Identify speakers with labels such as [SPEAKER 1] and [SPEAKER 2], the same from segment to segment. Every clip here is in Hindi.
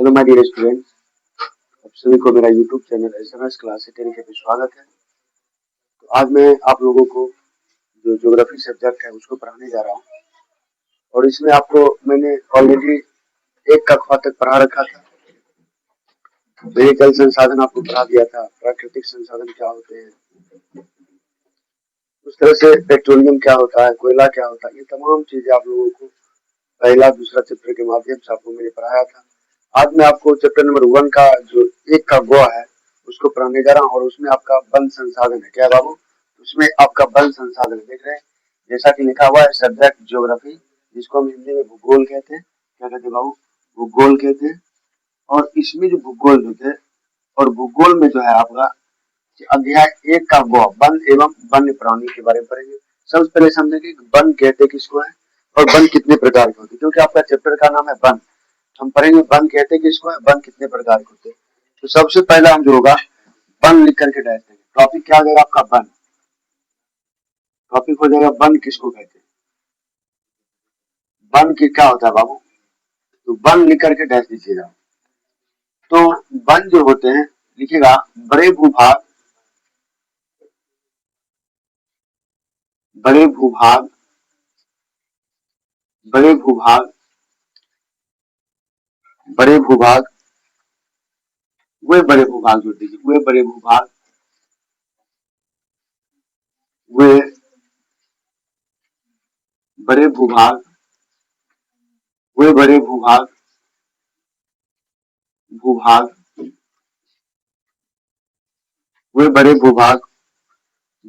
[SPEAKER 1] हेलो माय डियर स्टूडेंट्स, आप सभी को मेरा यूट्यूब चैनल एसएमएस क्लास तरीके पे स्वागत है। तो आज मैं आप लोगों को जो ज्योग्राफी सब्जेक्ट है उसको पढ़ाने जा रहा हूँ और इसमें आपको मैंने ऑलरेडी एक कक्षा तक पढ़ा रखा था। मैंने जल संसाधन आपको पढ़ा दिया था, प्राकृतिक संसाधन क्या होते हैं, उस तरह से पेट्रोलियम क्या होता है, कोयला क्या होता है, ये तमाम चीजें आप लोगों को पहला दूसरा चैप्टर के माध्यम से आपको मैंने पढ़ाया था। आज मैं आपको चैप्टर नंबर 1 का जो एक का गो है उसको पढ़ाने जा रहा हूँ और उसमें आपका वन संसाधन है। क्या बाबू? उसमें आपका वन संसाधन देख रहे हैं, जैसा कि लिखा हुआ है सब्जेक्ट ज्योग्राफी, जिसको हम हिंदी में भूगोल कहते हैं। क्या कहते हैं बाबू? भूगोल कहते हैं। और इसमें जो भूगोल जो थे और भूगोल में जो है आपका अध्याय 1 का गो वन एवं वन्य प्राणी के बारे में पढ़ेंगे। सबसे पहले समझेंगे वन कहते किसको है और वन कितने प्रकार के होते हैं, क्योंकि आपका चैप्टर का नाम है वन। हम पढ़ेंगे वन कहते किसको है, वन कितने प्रकार के होते हैं। तो सबसे पहला हम जो होगा वन लिख करके डैश देंगे। टॉपिक क्या हो जाएगा आपका? वन। टॉपिक हो जाएगा वन किसको कहते हैं, वन की क्या होता है बाबू? तो वन लिख करके डैश दीजिएगा। तो वन जो होते हैं लिखिएगा बड़े भूभाग, बड़े भूभाग, बड़े भूभाग, बड़े भूभाग, वे बड़े भूभाग जोड़ दीजिए। वे बड़े भूभाग, वे बड़े भूभाग, वे बड़े भूभाग, भूभाग, वे बड़े भूभाग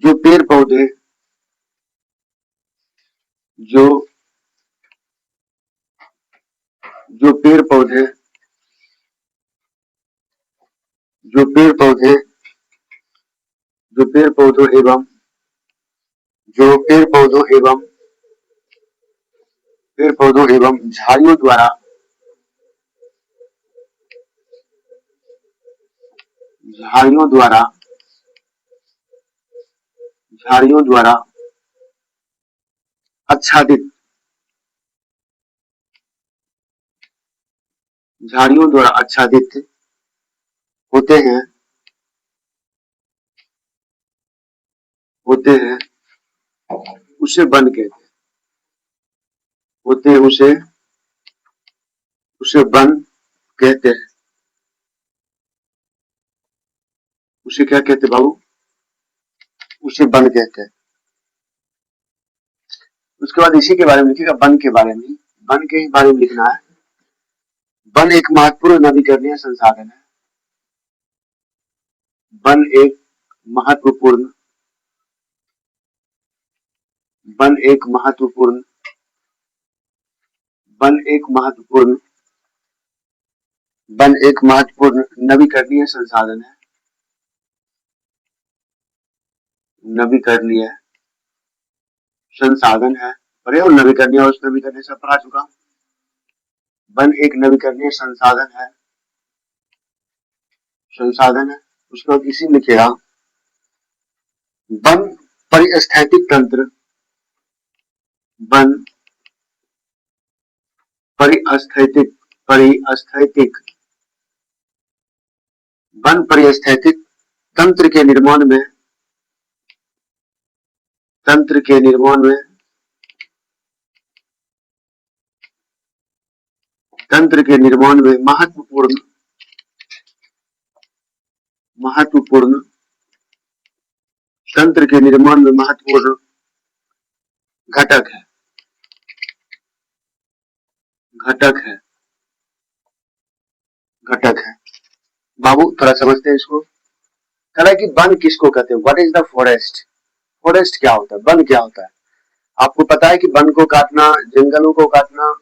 [SPEAKER 1] जो पेड़ पौधे, जो जो पेड़ पौधे, जो पेड़ पौधे, जो पेड़ पौधों एवं जो पेड़ पौधों एवं पेड़ पौधों एवं झाड़ियों द्वारा झाड़ियों द्वारा झाड़ियों द्वारा आच्छादित, झाड़ियों द्वारा आच्छादित होते हैं, होते हैं उसे वन कहते हैं। होते हैं उसे वन कहते हैं। उसे क्या कहते हैं बाबू? उसे वन कहते हैं। उसके बाद इसी के बारे में लिखिएगा, वन के बारे में, वन के बारे में लिखना है। वन एक महत्वपूर्ण नवीकरणीय संसाधन है। वन एक महत्वपूर्ण, वन एक महत्वपूर्ण, वन एक महत्वपूर्ण, वन एक महत्वपूर्ण नवीकरणीय संसाधन है। नवीकरणीय संसाधन है। अरे और नवीकरणीय और नवीकरणीय सब पढ़ा चुका हूं। वन एक नवीकरणीय संसाधन है, संसाधन है। उसके बाद इसी में लिखेगा वन परिस्थैतिक तंत्र, वन परिस्थैतिक, परिस्थैतिक, वन परिस्थैतिक तंत्र के निर्माण में, तंत्र के निर्माण में, तंत्र के निर्माण में महत्वपूर्ण, महत्वपूर्ण, तंत्र के निर्माण में महत्वपूर्ण घटक है, घटक है, घटक है। बाबू थोड़ा समझते हैं इसको। कह रहा है कि वन किसको कहते हैं? What is the forest? Forest क्या होता है, वन क्या होता है? आपको पता है कि वन को काटना, जंगलों को काटना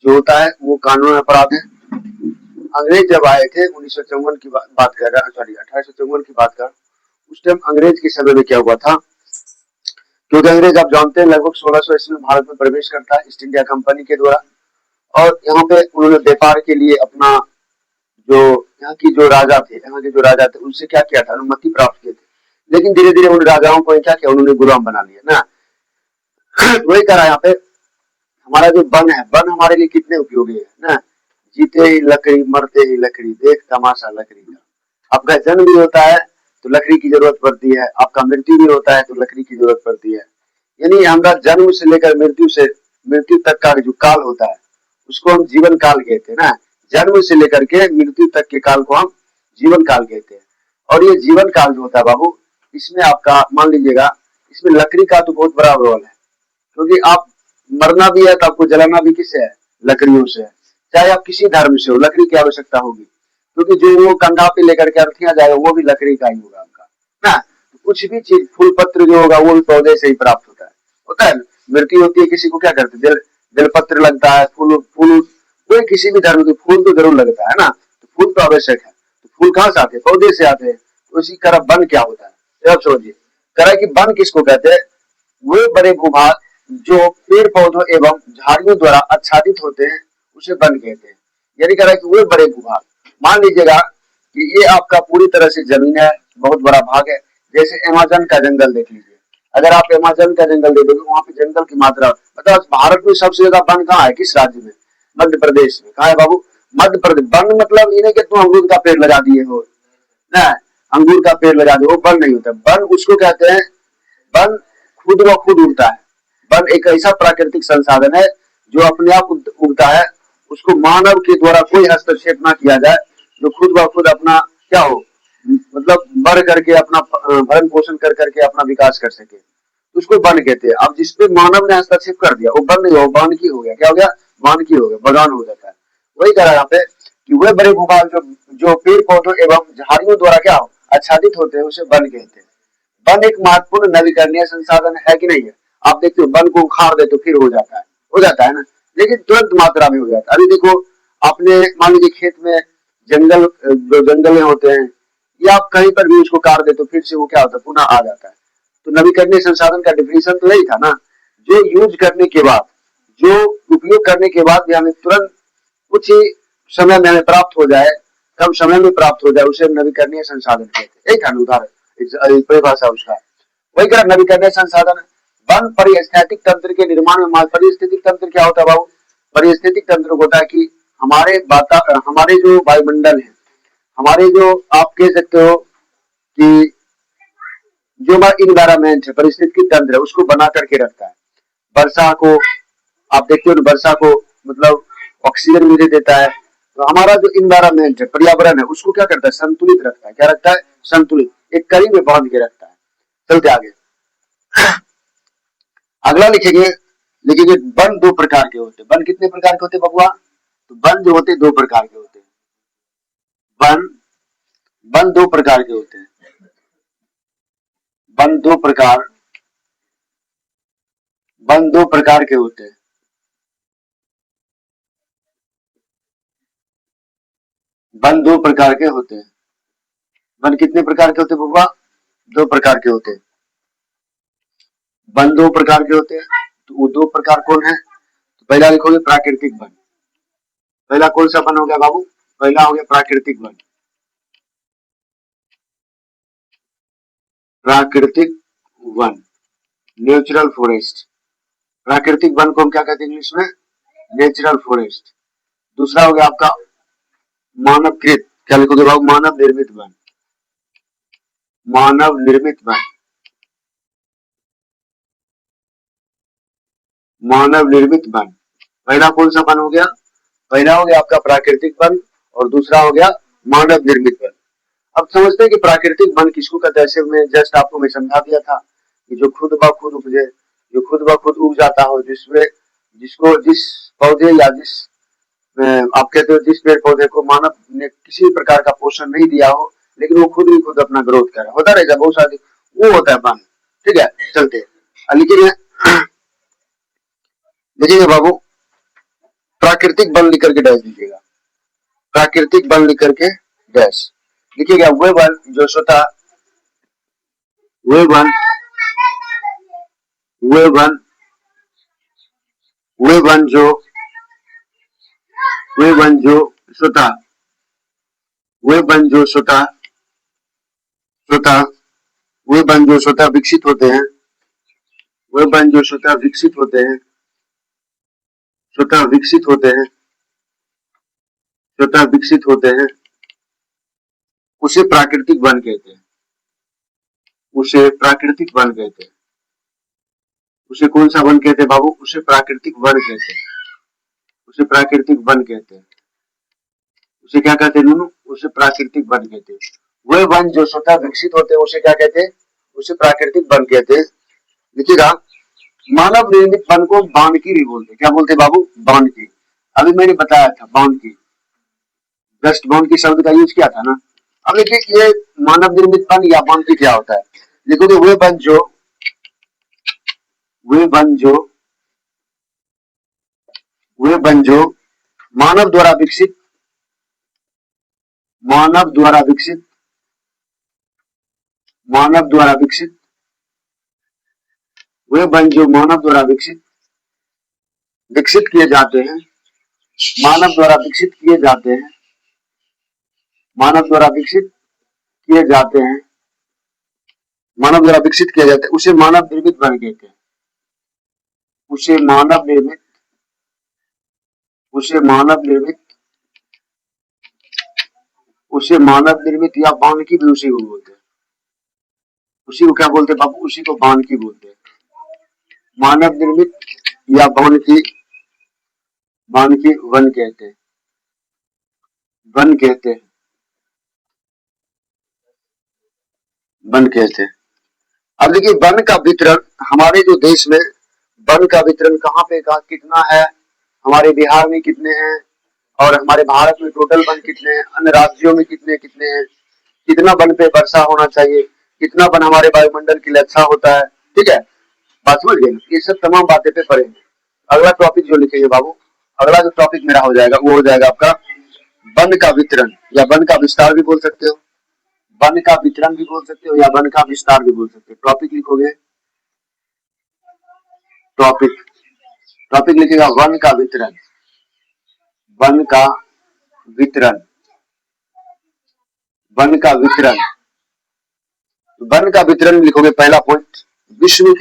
[SPEAKER 1] जो होता है वो कानून अपराध है। अंग्रेज जब आए थे 1954 की बात कर रहा, सॉरी 1854 की बात कर, उस टाइम अंग्रेज के समय में क्या हुआ था, क्योंकि अंग्रेज आप जानते हैं लगभग 1600 ईस्वी में भारत में प्रवेश करता है ईस्ट इंडिया कंपनी के द्वारा, और यहाँ पे उन्होंने व्यापार के लिए अपना जो यहाँ की जो राजा थे, यहाँ के जो राजा थे उनसे क्या किया था, अनुमति प्राप्त किए थे। लेकिन धीरे धीरे उन राजाओं को क्या किया, उन्होंने गुलाम बना लिया ना। वही करा यहाँ पे, हमारा जो वन है, वन हमारे लिए कितने उपयोगी है ना। जीते ही लकड़ी मरते ही लकड़ी, देख तमाशा लकड़ी का। आपका जन्म भी होता है तो लकड़ी की जरूरत पड़ती है, आपका मृत्यु भी होता है तो लकड़ी की जरूरत पड़ती है। यानी हमारा जन्म से लेकर मृत्यु तक का जो काल होता है उसको हम जीवन काल कहते हैं ना। जन्म से लेकर के मृत्यु तक के काल को हम जीवन काल कहते हैं। और ये जीवन काल जो होता है बाबू, इसमें आपका मान लीजिएगा, इसमें लकड़ी का तो बहुत बड़ा रोल है, क्योंकि आप मरना भी है तो आपको जलाना भी किससे है? लकड़ियों से है। चाहे आप किसी धर्म से हो, लकड़ी की आवश्यकता होगी, क्योंकि जो वो कंधा पे लेकर के अर्थियां जाएगा वो भी लकड़ी का ही होगा आपका ना। तो कुछ भी चीज, फूल पत्र जो होगा वो भी पौधे से ही प्राप्त होता है। मृत्यु होती है किसी को क्या करते हैं? जल पत्र लगता है, फूल फूल, कोई किसी भी धर्म के फूल तो जरूर लगता है ना। तो फूल तो आवश्यक है। तो फूल कहाँ से आते हैं? पौधे से आते हैं। तो इसी तरह वन क्या होता है? अब समझिए कह कि वन किसको कहते हैं? वे बड़े भूभाग जो पेड़ पौधों एवं झाड़ियों द्वारा आच्छादित होते हैं उसे वन कहते हैं। यानी कह रहा है कि वे बड़े भूभाग, मान लीजिएगा कि ये आपका पूरी तरह से जमीन है, बहुत बड़ा भाग है। जैसे अमेज़न का जंगल देख लीजिए, अगर आप अमेज़न का जंगल देखोगे वहां पे जंगल की मात्रा, मतलब भारत में सबसे ज्यादा वन कहाँ है? किस राज्य में? मध्य प्रदेश में। कहा है बाबू? मध्य प्रदेश। वन मतलब ये नहीं कि तुम अमरूद का पेड़ लगा दिए हो ना, अंगूर का पेड़ लगा दो, वो वन नहीं होता। वन उसको कहते हैं, वन खुद ब खुद उगता है। वन एक ऐसा प्राकृतिक संसाधन है जो अपने आप उगता है, उसको मानव के द्वारा कोई हस्तक्षेप ना किया जाए, जो खुद ब खुद अपना क्या हो, मतलब बढ़ करके अपना भरण पोषण कर करके अपना विकास कर सके, उसको वन कहते हैं। अब जिसपे मानव ने हस्तक्षेप कर दिया वो वन नहीं हो, वानिकी हो गया। क्या हो गया? वानिकी हो गया, बगान हो जाता है। वही कह रहा है यहाँ पे कि वे बड़े भूभाग जो पेड़ पौधों एवं झाड़ियों द्वारा क्या हो, आच्छादित होते हैं, उसे वन कहते हैं। वन एक महत्वपूर्ण नवीकरणीय संसाधन है कि नहीं है? आप देखते हो वन को उखाड़ दे तो फिर हो जाता है ना, लेकिन तुरंत मात्रा में हो जाता है। अभी देखो आपने मान लीजिए खेत में जंगल, जो जंगल होते हैं, या आप कहीं पर भी उसको काट दे तो फिर से वो क्या होता है? पुनः आ जाता है। तो नवीकरणीय संसाधन का डिफिनीशन तो यही था ना, जो यूज करने के बाद, जो उपयोग करने के बाद भी हमें तुरंत कुछ ही समय में हमें प्राप्त हो जाए, कम समय में प्राप्त हो जाए, उसे नवीकरणीय संसाधन कहते हैं। यही था ना उदाहरण, परिभाषा उसका। वही कह नवीकरणीय संसाधन। वन परिस्थैतिक तंत्र के निर्माण में, परिस्थितिक तंत्र क्या होता है बाबू? परिस्थितिक तंत्र होता है कि हमारे जो वायुमंडल है, हमारे जो आप कह सकते हो कि जो हमारा इन्वायरमेंट है, परिस्थितिक तंत्र है, उसको बना करके रखता है। वर्षा को आप देखते हो, वर्षा को मतलब ऑक्सीजन मुझे देता है। तो हमारा जो इन्वायरमेंट है, पर्यावरण है, उसको क्या करता है? संतुलित रखता है। क्या रखता है? संतुलित, एक कड़ी में बांध के रखता है। चलते आगे, अगला लिखेंगे वन दो प्रकार के होते हैं। वन कितने प्रकार के होते हैं बबुआ? तो वन जो होते हैं दो प्रकार के होते हैं। वन वन दो प्रकार के होते हैं। वन दो प्रकार वन दो प्रकार के होते हैं। वन दो प्रकार के होते हैं। वन कितने प्रकार के होते हैं बबुआ? दो प्रकार के होते हैं। वन दो प्रकार के होते हैं। तो वो दो प्रकार कौन है? तो पहला लिखोगे प्राकृतिक वन। पहला कौन सा वन हो गया बाबू? पहला हो गया प्राकृतिक वन। प्राकृतिक वन, नेचुरल फॉरेस्ट। प्राकृतिक वन को हम क्या कहते हैं इंग्लिश में? Natural forest. दूसरा हो गया आपका मानवकृत। क्या लिखोगे बाबू? मानव निर्मित वन। मानव निर्मित वन। मानव निर्मित वन। पहला कौन सा वन हो गया? पहला हो गया आपका प्राकृतिक वन, और दूसरा हो गया मानव निर्मित वन। अब समझते हैं कि प्राकृतिक वन किसको कहते हैं। ऐसे में जस्ट आपको मैं समझा दिया था कि जो खुद ब खुद उपजे, जो खुद ब खुद उग जाता हो, जिसमें जिसको जिस पौधे या जिस आप कहते हो जिस पेड़ पौधे को मानव ने किसी प्रकार का पोषण नहीं दिया हो, लेकिन वो खुद ही खुद अपना ग्रोथ करे, होता रहेगा बहुत सारे, वो होता है वन। ठीक है, चलते लिखिए देखिएगा बाबू, प्राकृतिक वन लिख करके डैश दीजिएगा। प्राकृतिक वन लिख करके डैश लिखिएगा। वे वन जो स्वतः वे वन वे वन वे वन जो वे वन जो स्वतः वे वन जो स्वतः स्वतः वे वन जो स्वतः विकसित होते हैं। वे वन जो स्वतः विकसित होते हैं, स्वतः विकसित होते हैं, स्वतः विकसित होते हैं उसे प्राकृतिक वन कहते हैं। उसे प्राकृतिक वन कहते हैं। उसे कौन सा वन कहते हैं बाबू? उसे प्राकृतिक वन कहते हैं। उसे प्राकृतिक वन कहते हैं। उसे क्या कहते हैं नूनू? उसे प्राकृतिक वन कहते हैं। वह वन जो स्वतः विकसित होते हैं उसे क्या कहते हैं? उसे प्राकृतिक वन कहते हैं। देखिएगा, मानव निर्मित वन को वानिकी भी बोलते हैं। क्या बोलते हैं बाबू? वानिकी। अभी मैंने बताया था वानिकी, जस्ट वानिकी शब्द का यूज किया था ना। अब देखिए, ये मानव निर्मित वन या वानिकी क्या होता है? देखोगे, वे वन जो मानव द्वारा विकसित मानव द्वारा विकसित वे वन जो मानव द्वारा विकसित किए जाते हैं, मानव द्वारा विकसित किए जाते हैं, मानव द्वारा विकसित किए जाते हैं, मानव द्वारा विकसित किया जाता है, उसे मानव निर्मित वन कहते हैं। उसे मानव निर्मित या वानिकी भी उसी को बोलते हैं। उसी को क्या बोलते हैं बाबू? उसी को वानिकी बोलते हैं। मानव निर्मित या वानिकी वन कहते हैं। वन कहते हैं। अब देखिए, वन का वितरण हमारे जो देश में वन का वितरण कहाँ पे कितना है, हमारे बिहार में कितने हैं, और हमारे भारत में टोटल वन कितने हैं, अन्य राज्यों में कितने हैं, कितना वन पे वर्षा होना चाहिए, कितना वन हमारे वायुमंडल के लिए अच्छा होता है। ठीक है, बात समझ गए? ये सब तमाम बातें पे पढ़ेंगे। अगला टॉपिक जो लिखेंगे बाबू, अगला जो टॉपिक मेरा हो जाएगा वो हो जाएगा आपका वन का वितरण या वन का विस्तार भी बोल सकते हो, वन का वितरण भी बोल सकते हो या वन का विस्तार भी बोल सकते हो। टॉपिक लिखोगे, टॉपिक लिखेगा वन का वितरण, वन का वितरण, वन का वितरण। वन का वितरण लिखोगे, पहला पॉइंट, विश्व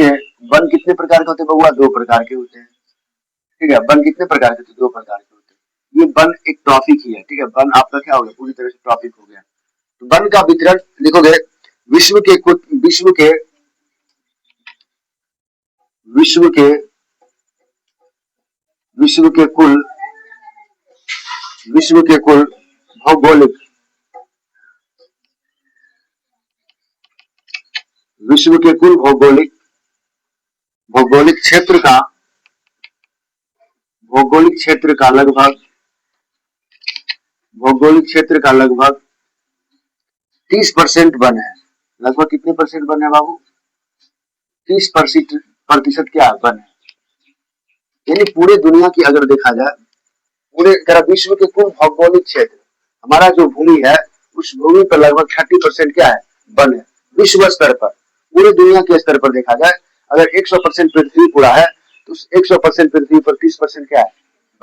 [SPEAKER 1] के वन कितने प्रकार के होते हैं बबुआ? 2 प्रकार के होते हैं। ठीक है, वन कितने प्रकार के होते हैं? 2 प्रकार के होते हैं। ये वन एक टॉपिक ही है। ठीक है, वन आपका क्या हो गया? पूरी तरह से टॉपिक हो गया। तो वन का वितरण लिखोगे, विश्व के कुल भौगोलिक भौगोलिक क्षेत्र का लगभग 30% वन है। लगभग कितने परसेंट वन है बाबू? 30% क्या है? वन है। यानी पूरे दुनिया की अगर देखा जाए, पूरे विश्व के कुल भौगोलिक क्षेत्र, हमारा जो भूमि है उस भूमि पर लगभग 30% क्या है? वन है। विश्व स्तर पर, पूरे दुनिया के स्तर पर देखा जाए, अगर 100% पृथ्वी पूरा है तो 100% पृथ्वी पर 30% क्या है?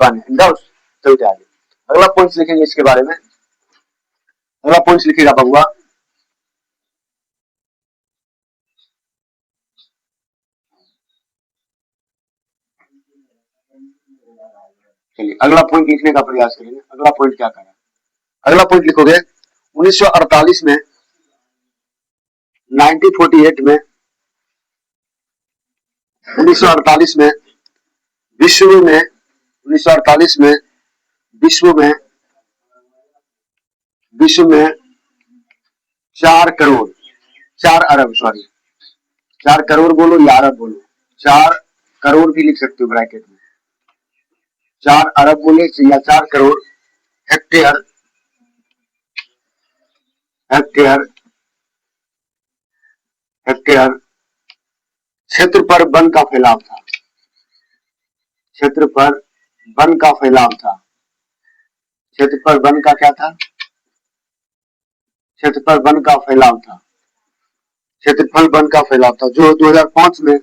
[SPEAKER 1] वन है। चलते आगे, अगला पॉइंट लिखेंगे इसके बारे में। अगला पॉइंट लिखेगा बबुआ, चलिए अगला पॉइंट लिखने का प्रयास करेंगे। अगला पॉइंट क्या करें? अगला पॉइंट लिखोगे, 1948 में 1948 में 1948 में विश्व में 1948 में विश्व में 4 करोड़ बोलो या अरब बोलो, 4 करोड़ भी लिख सकते हो ब्रैकेट में, 4 अरब बोले या 4 करोड़ हेक्टेयर क्षेत्र पर वन का फैलाव था। क्षेत्र पर वन का फैलाव था। क्षेत्रफल वन का क्या था? क्षेत्रफल वन का फैलाव था। क्षेत्रफल वन का फैलाव था जो 2005 में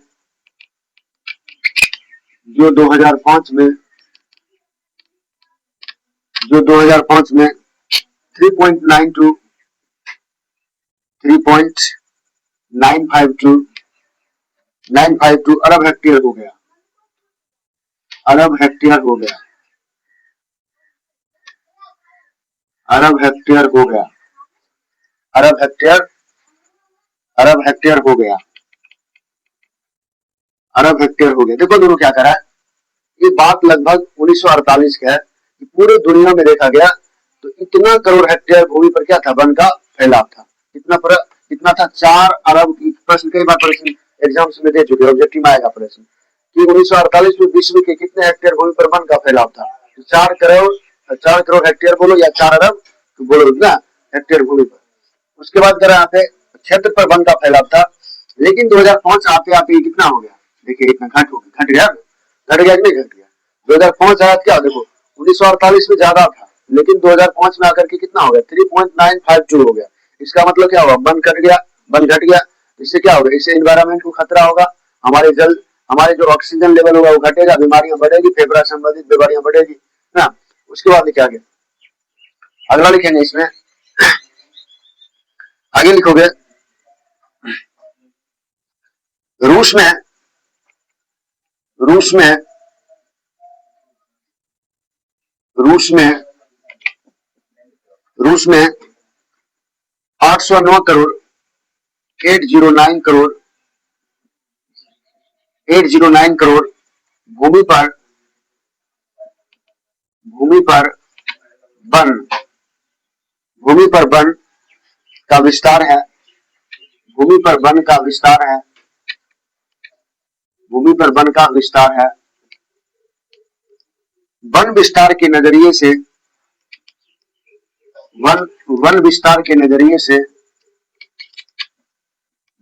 [SPEAKER 1] 3.952 अरब हेक्टेयर हो गया। अरब हेक्टेयर हो गया, अरब हेक्टेयर, अरब हेक्टेयर हो गया, अरब हेक्टेयर हो गया। देखो दोनों क्या करा है, ये बात लगभग 1948 का है कि पूरे दुनिया में देखा गया तो इतना करोड़ हेक्टेयर भूमि पर क्या था, वन का फैलाव था। कितना था, 4 अरब की। प्रश्न कई बार प्रश्न एग्जाम्स में दे चुके, ऑब्जेक्टिव में आएगा प्रश्न कि 1948 में विश्व के कितने हेक्टेयर भूमि पर वन का फैलाव था। 4 करोड़ हेक्टेयर बोलो या 4 अरब तो बोलो ना हेक्टेयर भूमि पर। उसके बाद करा यहाँ पे क्षेत्र पर वन का फैलाव था, लेकिन 2005 आते आते कितना हो गया, देखिए इतना घट गया, घट गया कि नहीं घट गया। 2005 आया क्या, देखो 1948 में ज्यादा था, लेकिन 2005 में आकर के कितना हो गया, 3.952 हो गया। इसका मतलब क्या हुआ, वन घट गया, वन घट गया। इससे क्या होगा, इससे एनवायरमेंट को खतरा होगा, हमारे जल, हमारे जो ऑक्सीजन लेवल होगा वो घटेगा, बीमारियां बढ़ेगी, फेफड़ा संबंधित बीमारियां बढ़ेगी ना। उसके बाद क्या आगे, अगला लिखेंगे इसमें, आगे लिखोगे रूस में, रूस में, रूस में, रूस में 809 करोड़ 809 करोड़ 809 करोड़ भूमि पर वन, भूमि पर वन का विस्तार है, भूमि पर वन का विस्तार है, भूमि पर वन का विस्तार है। वन विस्तार के नजरिए से, वन विस्तार के नजरिए से,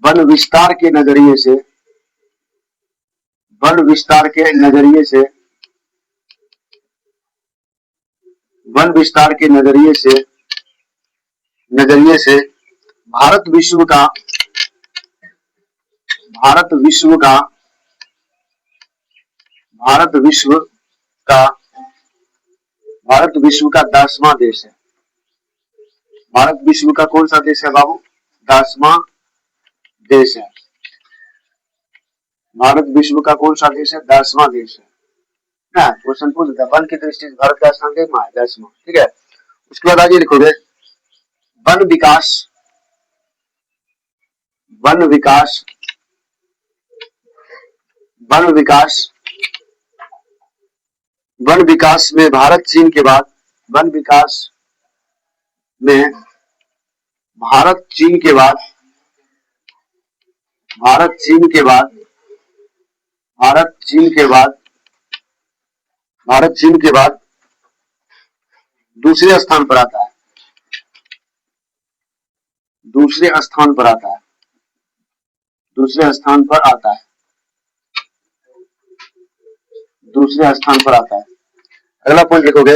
[SPEAKER 1] वन विस्तार के नजरिए से, वन विस्तार के नजरिए से, वन विस्तार के नजरिए से, भारत विश्व का, भारत विश्व का, भारत विश्व का, भारत विश्व का 10वां देश है। भारत विश्व का कौन सा देश है बाबू, 10वां देश है। भारत विश्व का कौन सा देश है, 10वां देश है ना। क्वेश्चन पूछ देता है, वन की दृष्टि से भारत का स्थान कितना है, 10वां, ठीक है। उसके बाद आगे लिखोगे वन विकास, वन विकास, वन विकास, वन विकास में भारत चीन के बाद, वन विकास में भारत चीन के बाद, भारत चीन के बाद, भारत चीन के बाद, भारत चीन के बाद दूसरे स्थान पर आता है, दूसरे स्थान पर आता है, दूसरे स्थान पर आता है, दूसरे स्थान पर आता है। अगला पॉइंट लिखोगे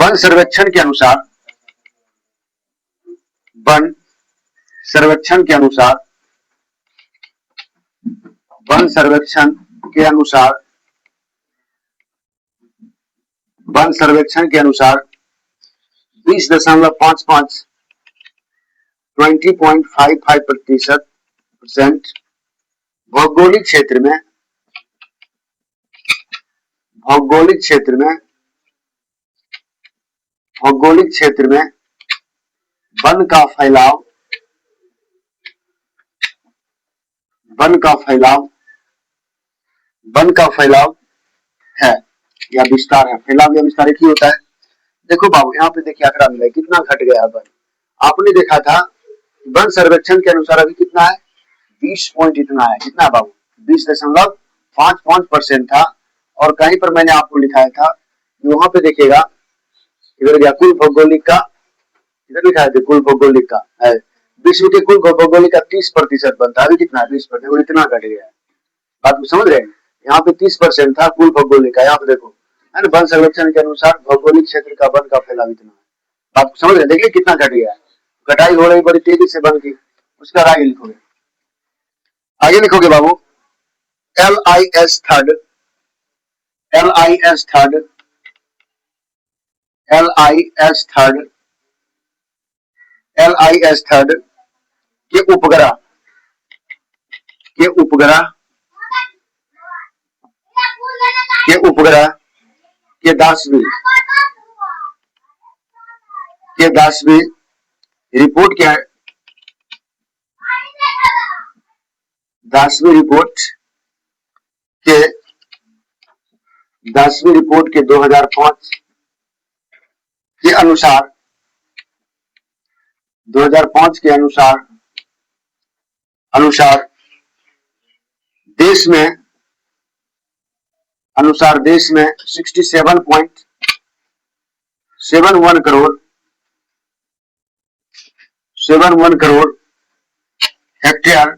[SPEAKER 1] वन सर्वेक्षण के अनुसार, वन सर्वेक्षण के अनुसार, वन सर्वेक्षण के अनुसार, वन सर्वेक्षण के अनुसार 20.55 20.55% भौगोलिक क्षेत्र में, भौगोलिक क्षेत्र में, भौगोलिक क्षेत्र में वन का फैलाव, वन का फैलाव, वन का फैलाव है या विस्तार है। फैलाव या विस्तार एक ही होता है। देखो बाबू यहाँ पे देखिए आंकड़ा मिला कितना घट गया वन। आपने देखा था वन सर्वेक्षण के अनुसार अभी कितना है, 20 पॉइंट इतना है, कितना है बाबू, 20.55% था। और कहीं पर मैंने आपको लिखाया था, वहां पे देखिएगा इधर गया कुल भौगोलिक का, इधर लिखा है कुल भौगोलिक का है, विश्व के कुल भौगोलिक का 30% बनता है, अभी कितना है 20%, और इतना घट गया है। बात को समझ रहे हैं, यहाँ पे 30% था कुल भौगोलिक का, यहाँ पे देखो है ना, वन सर्वेक्षण के अनुसार भौगोलिक क्षेत्र का वन का फैलाव इतना है। बात को समझ रहे हैं, देखिए कितना घट गया है, कटाई हो रही बड़ी तेजी से वन की। उसका आगे लिखोगे, आगे लिखोगे बाबू LIS third, LIS third, LIS third, LIS third के उपग्रह, के उपग्रह, के उपग्रह के 10वीं के 10वीं रिपोर्ट क्या है, 10वीं रिपोर्ट के 2005 के अनुसार 2005 के अनुसार देश में 67.71 करोड़ हेक्टेयर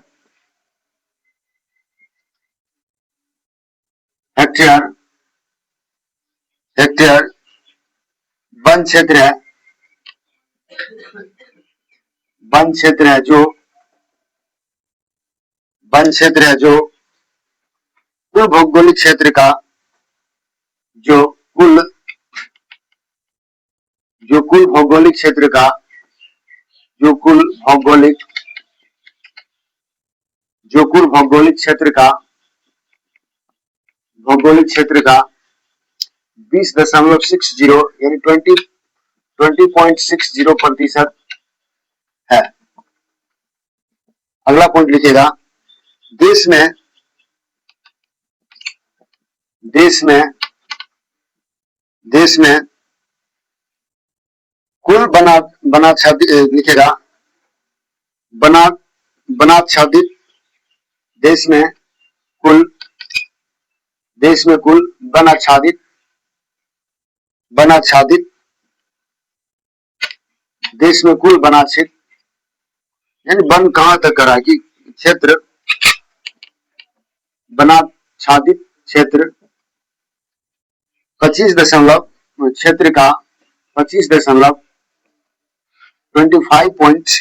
[SPEAKER 1] वन क्षेत्र है जो कुल भौगोलिक क्षेत्र का कुल भौगोलिक क्षेत्र का 20.60 यानी 20.60% है। अगला पॉइंट लिखिएगा, देश में कुल लिखेगा बनाच्छादित देश में कुल बनाच्छादित देश में कुल बनाच्छित यानी वन कहां तक करा कि क्षेत्र, बनाच्छादित क्षेत्र 25.11%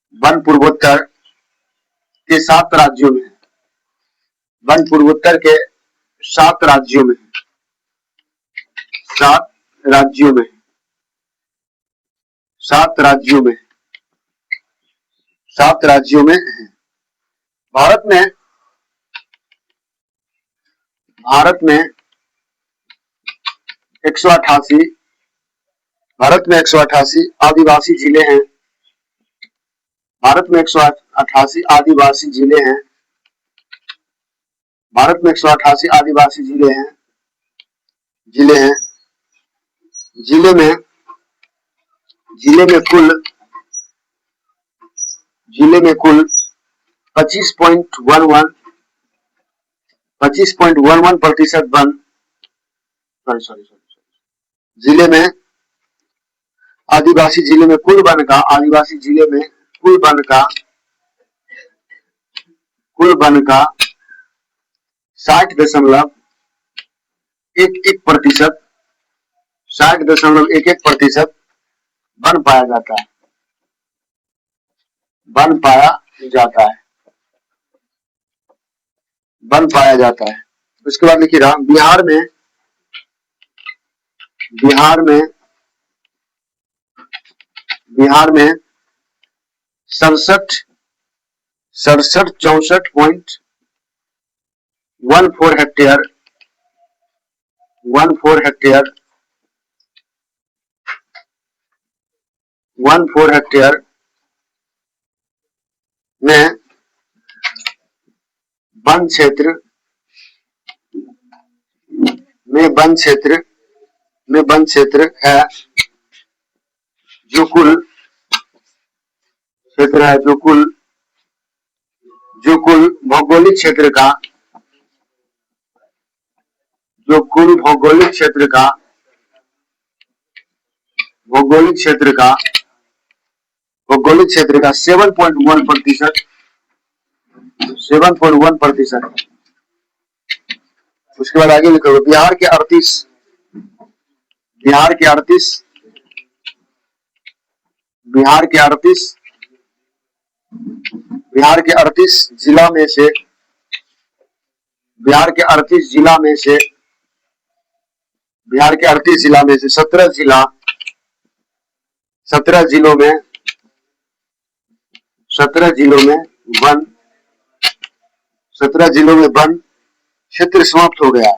[SPEAKER 1] वन पूर्वोत्तर के 7 राज्यों में, वन पूर्वोत्तर के 7 राज्यों में है। भारत में 188 आदिवासी जिले हैं। भारत में 188 आदिवासी जिले हैं। जिले में कुल 25.11% वन, जिले में आदिवासी जिले में कुल वन का 60.11% वन पाया जाता है। उसके बाद लिखिएगा, बिहार में 64.14 हेक्टेयर में वन क्षेत्र है, जो कुल भौगोलिक क्षेत्र का 7.1%। उसके बाद आगे लिखो, बिहार के 38 जिला में से 17 जिलों में वन क्षेत्र समाप्त हो गया।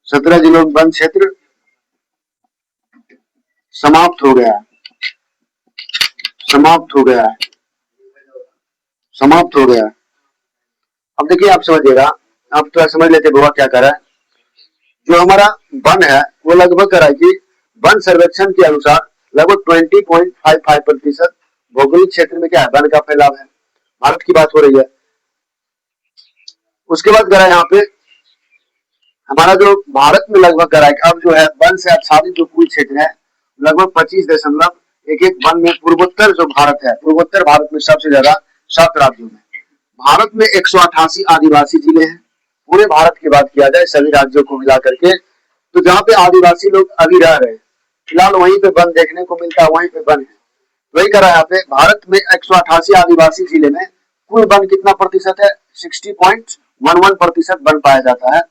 [SPEAKER 1] 17 जिलों में वन क्षेत्र समाप्त हो गया, समाप्त हो गया, समाप्त हो गया। अब देखिए आप समझिएगा, आप थोड़ा समझ लेते बाबा क्या कर रहा है। जो हमारा वन है वो लगभग कर रहा है कि वन सर्वेक्षण के अनुसार लगभग 20.55% भौगोलिक क्षेत्र में क्या है, वन का फैलाव है। भारत की बात हो रही है। उसके बाद करा यहाँ पे हमारा जो भारत में लगभग करा है, अब जो है वन से आच्छादित जो कुल क्षेत्र है लगभग 25.11 वन में पूर्वोत्तर जो भारत है, पूर्वोत्तर भारत में सबसे ज्यादा 7 राज्यों में। भारत में 188 आदिवासी जिले हैं। पूरे भारत की बात किया जाए सभी राज्यों को मिला करके, तो जहाँ पे आदिवासी लोग अभी रह रहे हैं, फिलहाल वहीं पे वन देखने को मिलता है, वहीं पे वन है। वही करा यहाँ पे भारत में 188 आदिवासी जिले में कुल वन कितना प्रतिशत है, 60.11% वन पाया जाता है।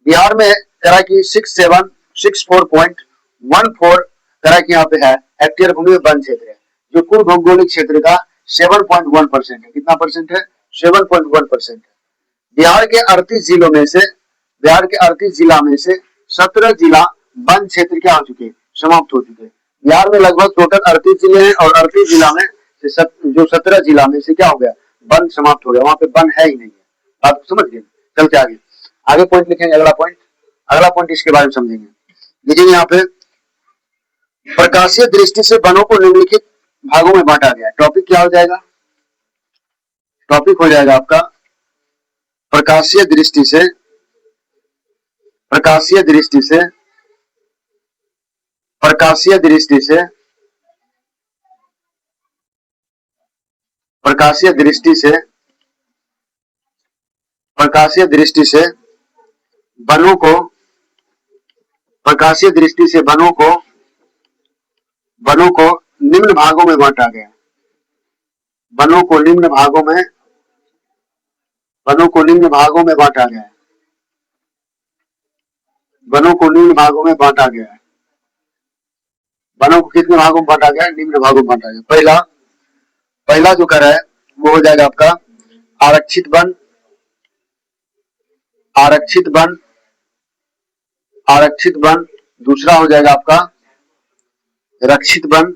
[SPEAKER 1] बिहार में करा की 64.14 करा की यहाँ पे है हेक्टेयर भूमि वन क्षेत्र है, जो कुल भौगोलिक क्षेत्र का 7.1% है। कितना परसेंट है, 7.1% है। बिहार के 38 जिलों में से, बिहार के 38 जिला में से 17 जिला वन क्षेत्र क्या हो चुके, समाप्त हो चुके। बिहार में लगभग टोटल 38 जिले हैं और 38 जिला में से जो 17 जिला में से क्या हो गया, वन समाप्त हो गया, वहां पे वन है ही नहीं है। आप समझ गए। चलते आगे, आगे पॉइंट लिखेंगे, अगला पॉइंट इसके बारे में समझेंगे। देखिए यहाँ पे प्रकाशीय दृष्टि से वनों को निम्नलिखित भागों में बांटा गया। टॉपिक क्या हो जाएगा, टॉपिक हो जाएगा आपका प्रकाशीय दृष्टि से, प्रकाशीय दृष्टि से, प्रकाशीय दृष्टि से, प्रकाशीय दृष्टि से, प्रकाशीय दृष्टि से वनों को, प्रकाशीय दृष्टि से वनों को निम्न भागों में बांटा गया। वनों को निम्न भागों में, वनों को निम्न भागों में बांटा गया है। वनों को निम्न भागों में बांटा गया है। वनों को कितने भागों में बांटा गया है, निम्न भागों में बांटा गया। पहला जो कर है वो हो जाएगा आपका आरक्षित वन, आरक्षित वन, आरक्षित वन। दूसरा हो जाएगा आपका रक्षित वन,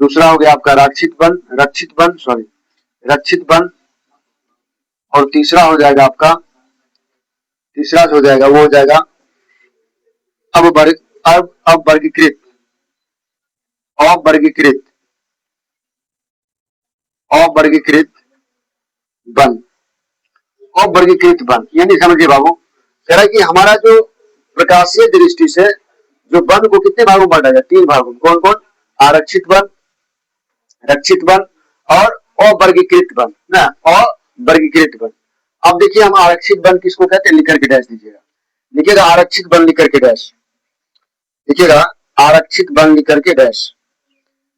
[SPEAKER 1] दूसरा हो गया आपका रक्षित वन, रक्षित वन। और तीसरा हो जाएगा आपका, तीसरा जो हो जाएगा वो हो जाएगा अवर्गीकृत, अवर्गीकृत, अवर्गीकृत वन, अवर्गीकृत वन। ये नहीं समझिए बाबू, कह रहा है कि हमारा जो प्रकाशीय दृष्टि से जो वन को कितने भागों में बांटा गया, 3 भागों में। कौन कौन, आरक्षित वन, रक्षित वन और अवर्गीकृत वन ना, अवर्गीकृत वन। अब देखिए हम आरक्षित वन किसको कहते हैं, लिख करके डैश दीजिएगा, लिखिएगा आरक्षित वन लिख करके डैश, लिखिएगा आरक्षित वन लिख करके डैश,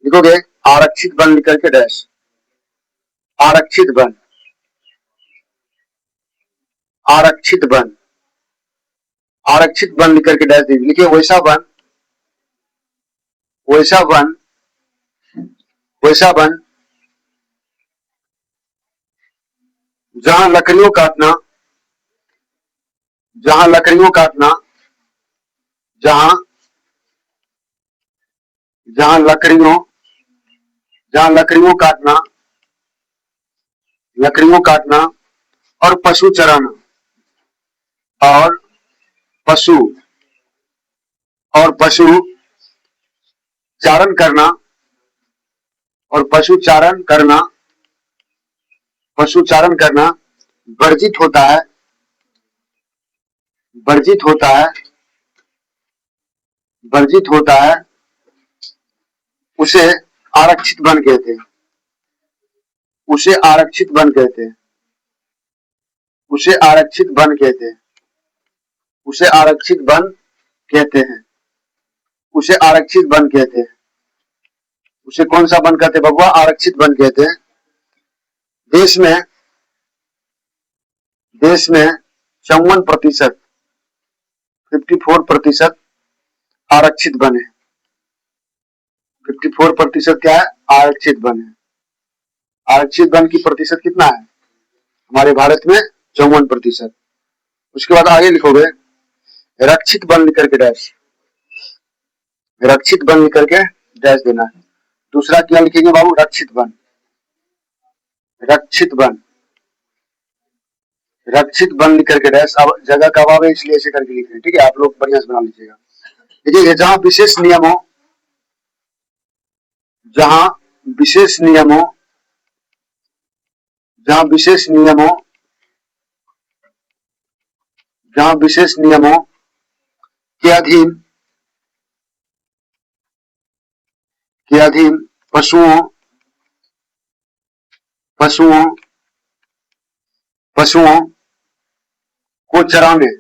[SPEAKER 1] लिखोगे आरक्षित वन लिख करके डैश, आरक्षित वन, आरक्षित वन, आरक्षित वन लिख करके डैश दीजिए। लिखिए वैसा वन, वैसा वन, वैसा वन जहां लकड़ियों काटना, जहां लकड़ियों काटना, जहां जहां लकड़ियों, जहां लकड़ियों काटना, लकड़ियों काटना और पशु चराना, और पशु, और पशु चारण करना, और पशु चारण करना, पशु चारण करना वर्जित होता है, वर्जित होता है, वर्जित होता है, उसे आरक्षित वन कहते हैं, उसे आरक्षित वन कहते हैं, उसे आरक्षित वन कहते हैं, उसे आरक्षित वन कहते हैं, उसे आरक्षित वन कहते हैं। उसे कौन सा वन कहते हैं बबुआ, आरक्षित वन कहते हैं। देश में 54%, 54% आरक्षित वन है। 54% क्या है, आरक्षित वन है। आरक्षित वन की प्रतिशत कितना है, हमारे भारत में 54%। उसके बाद आगे लिखोगे रक्षित वन लिख करके डैश, रक्षित वन लिख करके डैश देना है। दूसरा क्या लिखेंगे बाबू, रक्षित वन, रक्षित वन, रक्षित वन लिख करके डैश। अब जगह का अभाव है इसलिए ऐसे करके लिख रहे हैं, ठीक है, आप लोग बढ़िया से बना लीजिएगा। देखिए जहां विशेष नियम हो, जहां विशेष नियम हो, जहां विशेष नियम हो, जहां विशेष नियमों के अधीन, के अधीन पशुओं, पशुओं, पशुओं को चराने,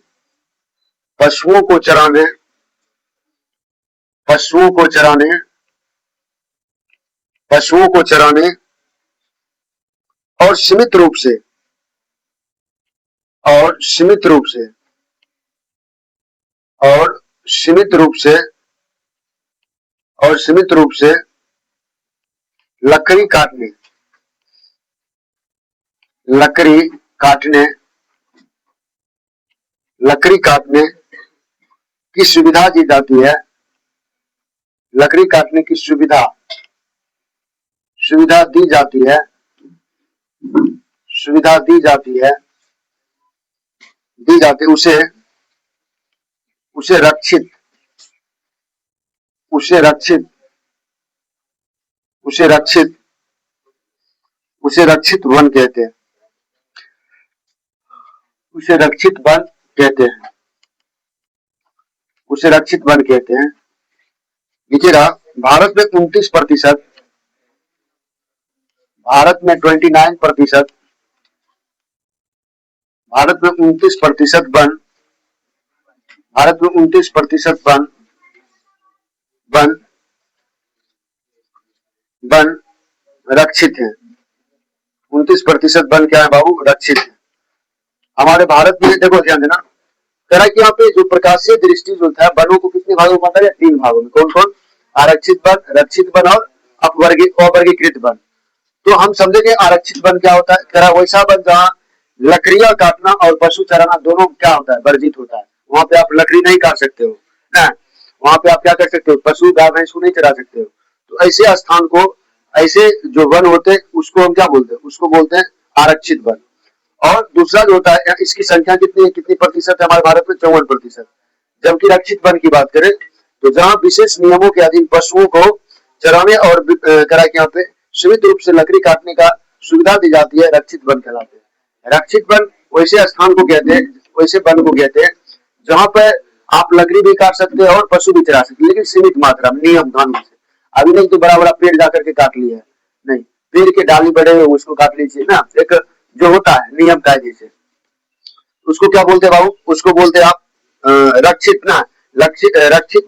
[SPEAKER 1] पशुओं को चराने, पशुओं को चराने, पशुओं को चराने और सीमित रूप से, और सीमित रूप से, और सीमित रूप से, और सीमित रूप से लकड़ी काटने, लकड़ी काटने, लकड़ी काटने की सुविधा दी जाती है, लकड़ी काटने की सुविधा, सुविधा दी जाती है, सुविधा दी जाती है, दी जाती, उसे, उसे रक्षित, उसे रक्षित, उसे रक्षित, उसे रक्षित वन कहते हैं, उसे रक्षित वन कहते हैं, उसे रक्षित वन कहते हैं। देखिएगा भारत में 29%, भारत में 29%, भारत में 29% वन, भारत में 29% वन, वन, वन रक्षित है। 29% वन क्या है बाबू, रक्षित है। हमारे भारत में देखो ध्यान देना, कह रहा है कि यहाँ पे जो प्रकाशीय दृष्टि जो है वनों को कितने भागों में बांटा गया, 3 भागों में। कौन कौन, आरक्षित वन, रक्षित वन और अवर्गीकृत वन। तो हम समझेंगे आरक्षित वन क्या होता है, कह रहा वैसा वन जहाँ लकड़ियां काटना और पशु चराना दोनों क्या होता है, वर्जित होता है। वहां पे आप लकड़ी नहीं काट सकते हो ना, वहां पे आप क्या कर सकते हो, पशु गाय भैंस को नहीं चरा सकते हो। तो ऐसे स्थान को, ऐसे जो वन होते हैं उसको हम क्या बोलते हैं, उसको बोलते हैं आरक्षित वन। और दूसरा जो होता है, इसकी संख्या कितनी है, कितनी प्रतिशत है हमारे भारत में, 54%। जबकि रक्षित वन की बात करें तो जहां विशेष नियमों के अधीन पशुओं को चराने और करा के यहाँ पे सीमित रूप से लकड़ी काटने का सुविधा दी जाती है, रक्षित वन कहलाते हैं। रक्षित वन वैसे स्थान को कहते हैं, वैसे वन को कहते हैं जहां पर आप लकड़ी भी काट सकते हैं और पशु भी चरा सकते हैं, लेकिन सीमित मात्रा में, नियम कानून से। अभी नहीं तो बड़ा बड़ा पेड़ जाकर के काट लिया है, नहीं, पेड़ के डाली बड़े हुए उसको काट लीजिए ना, एक जो होता है नियम कायदे से, उसको क्या बोलते हैं बाबू, उसको बोलते हैं आप रक्षित ना, रक्षित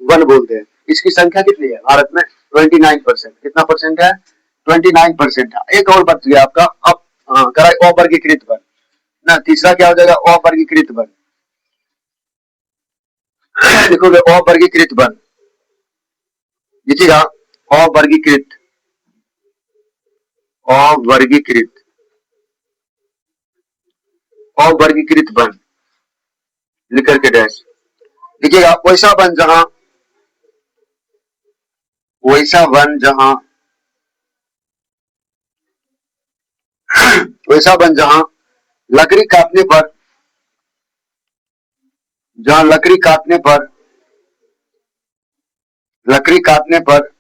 [SPEAKER 1] वन बोलते हैं। इसकी संख्या कितनी है भारत में, 29%। कितना परसेंट है, 29% है। एक और बच गया आपका, अब कराए अवर्गीकृत वन ना, तीसरा क्या हो जाएगा, अवर्गीकृत वन। लिखोगे अवर्गीकृत वन, लिखिएगा अवर्गीकृत, अवर्गीकृत, अवर्गीकृत वन लिख करके डैश। देखिएगा वैसा वन जहां, वैसा वन जहां, वैसा वन जहां लकड़ी काटने पर, जहां लकड़ी काटने पर, लकड़ी काटने पर,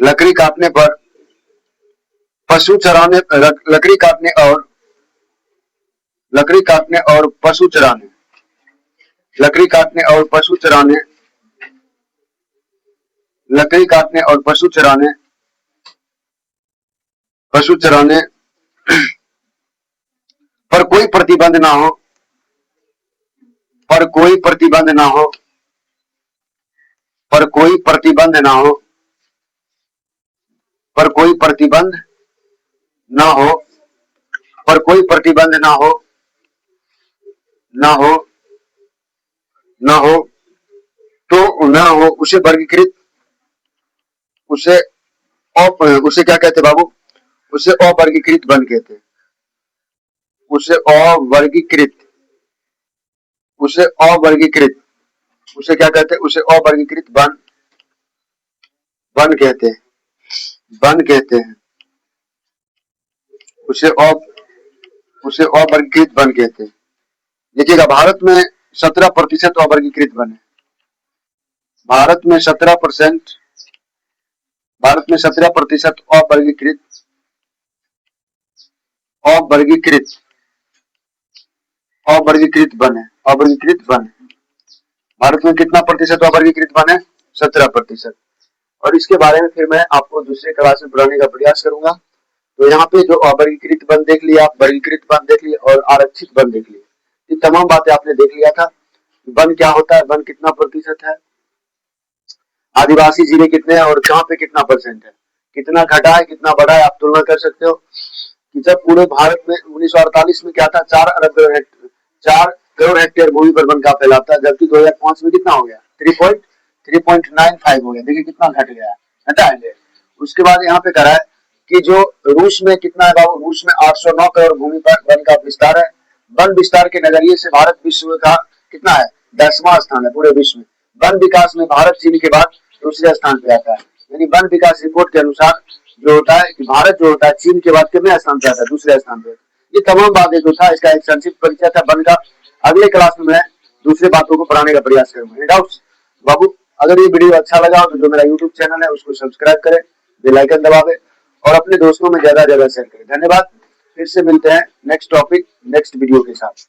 [SPEAKER 1] लकड़ी काटने पर पशु चराने, लकड़ी काटने और, लकड़ी काटने और पशु चराने, लकड़ी काटने और पशु चराने, लकड़ी काटने और पशु चराने, पशु चराने पर कोई प्रतिबंध ना हो, पर कोई प्रतिबंध ना हो, पर कोई प्रतिबंध ना हो, पर कोई प्रतिबंध ना हो, पर कोई प्रतिबंध ना हो, ना हो, ना हो, तो ना हो, उसे वर्गीकृत, उसे उसे क्या कहते बाबू, उसे अवर्गीकृत वन कहते हैं। उसे अवर्गीकृत उसे अवर्गीकृत उसे क्या कहते हैं? उसे अवर्गीकृत वन वन कहते हैं। वन कहते हैं उसे अवर्गीकृत वन कहते हैं। देखिएगा, भारत में 17% अवर्गीकृत वन है। भारत में 17% अवर्गीकृत अवर्गीकृत अवर्गीकृत वन है। अवर्गीकृत वन है। भारत में कितना प्रतिशत अवर्गीकृत वन है? 17%। और इसके बारे में फिर मैं आपको दूसरे क्लास में पढ़ाने का प्रयास करूंगा। तो यहाँ पे जो अवर्गीकृत वन देख लिया, वर्गीकृत वन देख लिया और आरक्षित वन देख लिया, ये तमाम बातें आपने देख लिया था। वन क्या होता है, वन कितना प्रतिशत है, आदिवासी जिले कितने हैं और कहाँ पे कितना परसेंट है, कितना घटा है कितना बढ़ा है, आप तुलना कर सकते हो कि जब पूरे भारत में 1948 में क्या था, 4 करोड़ हेक्टेयर भूमि पर वन का फैलाव था, जबकि 2005 में कितना हो गया, 3.95 हो गया। देखिए कितना घट गया, घटा है। उसके बाद यहाँ पे करा है कि जो रूस में कितना है बाबू, रूस में 809 करोड़ भूमि पर वन का विस्तार है। वन विस्तार के नजरिए से भारत विश्व का कितना है, 10वां स्थान है पूरे विश्व में। वन विकास में भारत चीन के बाद दूसरे स्थान पे आता है। यानी वन विकास रिपोर्ट के अनुसार जो होता है कि भारत जो होता है चीन के बाद कितने स्थान पे आता है, दूसरे स्थान पे। ये तमाम बातें जो था, इसका एक संक्षिप्त परिचय था वन का। अगले क्लास में मैं दूसरे बातों को पढ़ाने का प्रयास करूंगा। डाउट्स बाबू, अगर ये वीडियो अच्छा लगा तो जो मेरा यूट्यूब चैनल है उसको सब्सक्राइब करें, बेल आइकन दबावे और अपने दोस्तों में ज्यादा शेयर करें। धन्यवाद। फिर से मिलते हैं नेक्स्ट टॉपिक नेक्स्ट वीडियो के साथ।